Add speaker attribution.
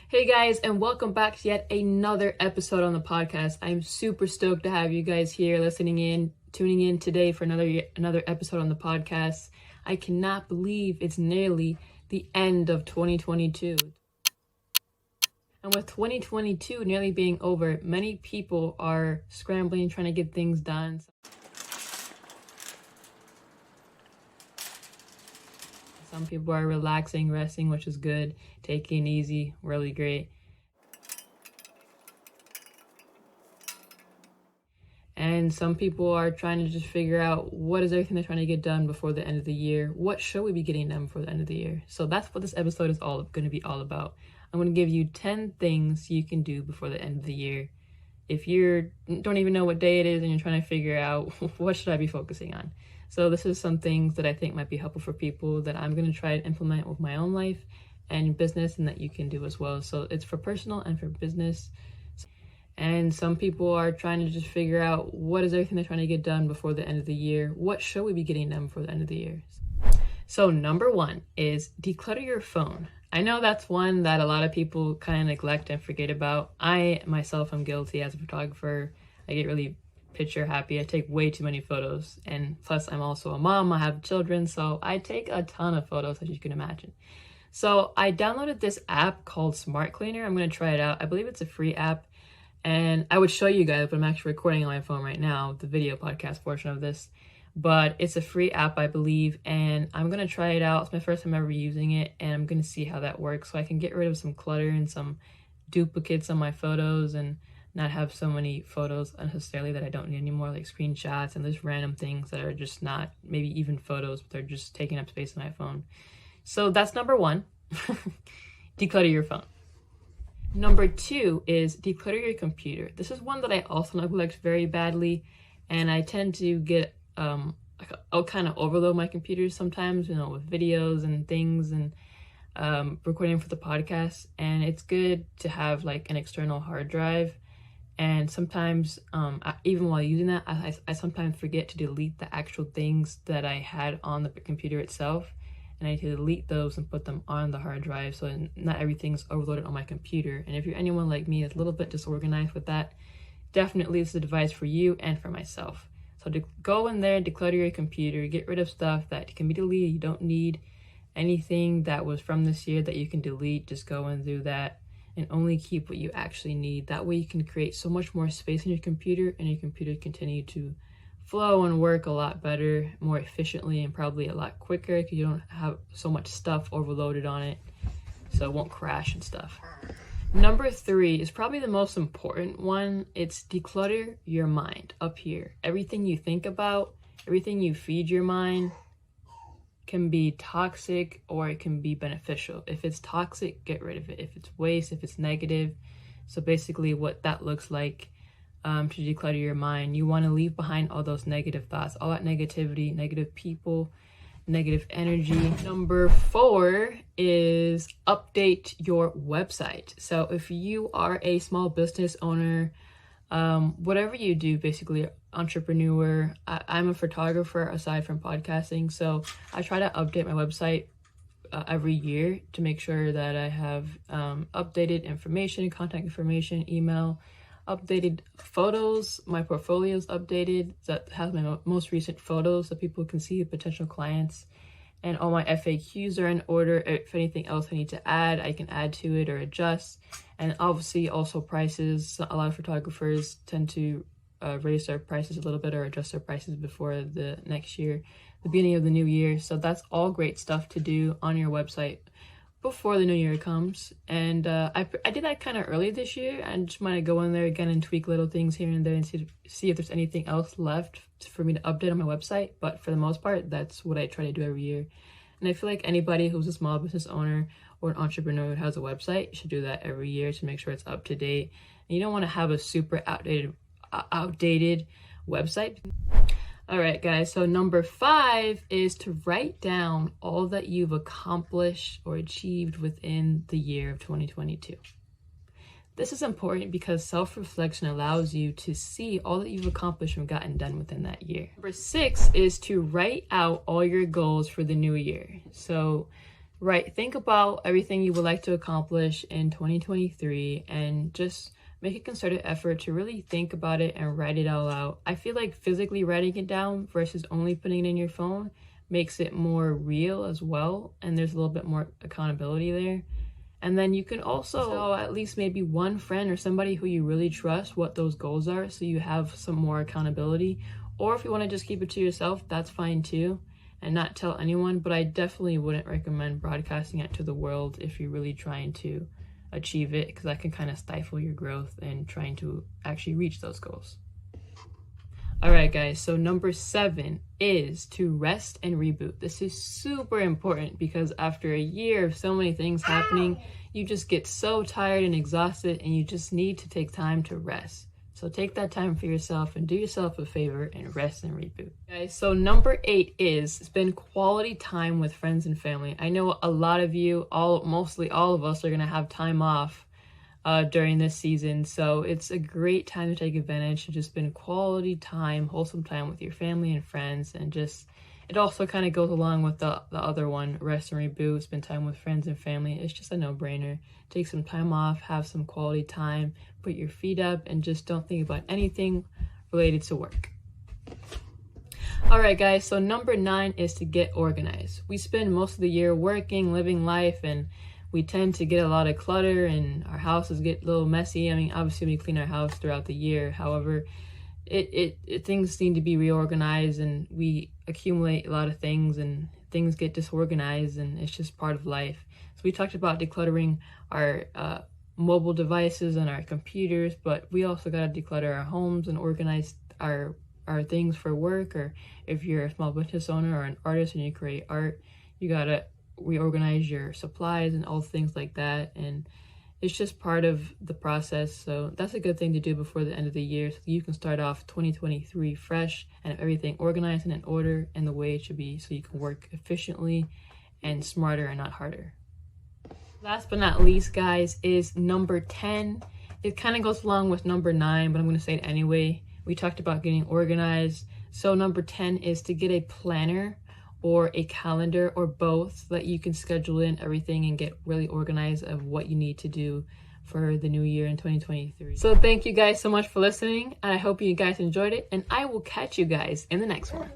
Speaker 1: Hey guys, and welcome back to yet another episode on the podcast. I'm super stoked to have you guys here tuning in today for another episode on the podcast. I cannot believe it's nearly the end of 2022. And with 2022 nearly being over, many people are scrambling, trying to get things done. Some people are relaxing, resting, which is good, taking it easy, really great. And some people are trying to just figure out what is everything they're trying to get done before the end of the year. What should we be getting done before the end of the year? So that's what this episode is going to be all about. I'm going to give you 10 things you can do before the end of the year. If you don't even know what day it is and you're trying to figure out what should I be focusing on. So this is some things that I think might be helpful for people that I'm going to try to implement with my own life and business, and that you can do as well. So it's for personal and for business. And some people are trying to just figure out what is everything they're trying to get done before the end of the year. What should we be getting done before the end of the year? So number one is declutter your phone. I know that's one that a lot of people kind of neglect and forget about. I myself am guilty as a photographer. I get really picture happy. I take way too many photos, and plus I'm also a mom. I have children, so I take a ton of photos, as you can imagine. So I downloaded this app called Smart Cleaner. I'm going to try it out. I believe it's a free app, and I would show you guys, but I'm actually recording on my phone right now, the video podcast portion of this. But it's a free app, I believe, and I'm going to try it out. It's my first time ever using it, and I'm going to see how that works, so I can get rid of some clutter and some duplicates on my photos and not have so many photos unnecessarily that I don't need anymore, like screenshots and just random things that are just not maybe even photos, but they're just taking up space on my phone. So that's number one. Declutter your phone. Number two is declutter your computer. This is one that I also neglect very badly, and I tend to get I'll kind of overload my computer sometimes, with videos and things, and recording for the podcast. And it's good to have like an external hard drive. And sometimes, even while using that, I sometimes forget to delete the actual things that I had on the computer itself. And I need to delete those and put them on the hard drive, so not everything's overloaded on my computer. And if you're anyone like me that's a little bit disorganized with that, definitely this is advice for you and for myself. So to go in there, declutter your computer, get rid of stuff that can be deleted. You don't need anything that was from this year that you can delete. Just go and do that, and only keep what you actually need. That way you can create so much more space in your computer, and your computer continue to flow and work a lot better, more efficiently, and probably a lot quicker, because you don't have so much stuff overloaded on it, so it won't crash and stuff. Number three is probably the most important one. It's declutter your mind up here. Everything you think about, everything you feed your mind can be toxic or it can be beneficial. If it's toxic, get rid of it. If it's waste, if it's negative. So basically what that looks like to declutter your mind, you want to leave behind all those negative thoughts, all that negativity, negative people, negative energy. Number four is update your website. So if you are a small business owner, whatever you do, basically entrepreneur, I'm a photographer aside from podcasting, so I try to update my website every year to make sure that I have updated information, contact information, email, updated photos, my portfolio's updated, that has my most recent photos so people can see potential clients, and all my FAQs are in order. If anything else I need to add, I can add to it or adjust. And obviously also prices. A lot of photographers tend to raise their prices a little bit or adjust their prices before the next year, the beginning of the new year. So that's all great stuff to do on your website before the new year comes. And I did that kind of early this year, and just want to go in there again and tweak little things here and there and see if there's anything else left for me to update on my website. But for the most part, that's what I try to do every year. And I feel like anybody who's a small business owner or an entrepreneur who has a website should do that every year to make sure it's up to date. And you don't want to have a super outdated website. All right, guys, so number five is to write down all that you've accomplished or achieved within the year of 2022. This is important because self-reflection allows you to see all that you've accomplished and gotten done within that year. Number six is to write out all your goals for the new year. So Right, think about everything you would like to accomplish in 2023 and just make a concerted effort to really think about it and write it all out. I feel like physically writing it down versus only putting it in your phone makes it more real as well, and there's a little bit more accountability there. And then you can also tell at least maybe one friend or somebody who you really trust what those goals are, so you have some more accountability. Or if you want to just keep it to yourself, that's fine too, and not tell anyone. But I definitely wouldn't recommend broadcasting it to the world if you're really trying to achieve it, because that can kind of stifle your growth and trying to actually reach those goals. All right, guys, so number 7 is to rest and reboot. This is super important because after a year of so many things happening, you just get so tired and exhausted, and you just need to take time to rest. So take that time for yourself and do yourself a favor and rest and reboot. Guys, so number 8 is spend quality time with friends and family. I know a lot of you, mostly all of us, are gonna have time off during this season, so it's a great time to take advantage to just spend quality time, wholesome time with your family and friends. And just, it also kind of goes along with the other one, rest and reboot, spend time with friends and family. It's just a no-brainer. Take some time off, have some quality time, put your feet up, and just don't think about anything related to work. All right, guys, so number 9 is to get organized. We spend most of the year working, living life, and we tend to get a lot of clutter and our houses get a little messy. I mean, obviously we clean our house throughout the year. However, things need to be reorganized, and we accumulate a lot of things and things get disorganized, and it's just part of life. So we talked about decluttering our mobile devices and our computers, but we also got to declutter our homes and organize our things for work. Or if you're a small business owner or an artist and you create art, you got to reorganize your supplies and all things like that. And it's just part of the process. So that's a good thing to do before the end of the year, so you can start off 2023 fresh and have everything organized and in order and the way it should be, so you can work efficiently and smarter and not harder. Last but not least, guys, is number 10. It kind of goes along with number 9, but I'm going to say it anyway. We talked about getting organized. So number 10 is to get a planner or a calendar or both, so that you can schedule in everything and get really organized of what you need to do for the new year in 2023. So thank you guys so much for listening. I hope you guys enjoyed it, and I will catch you guys in the next one.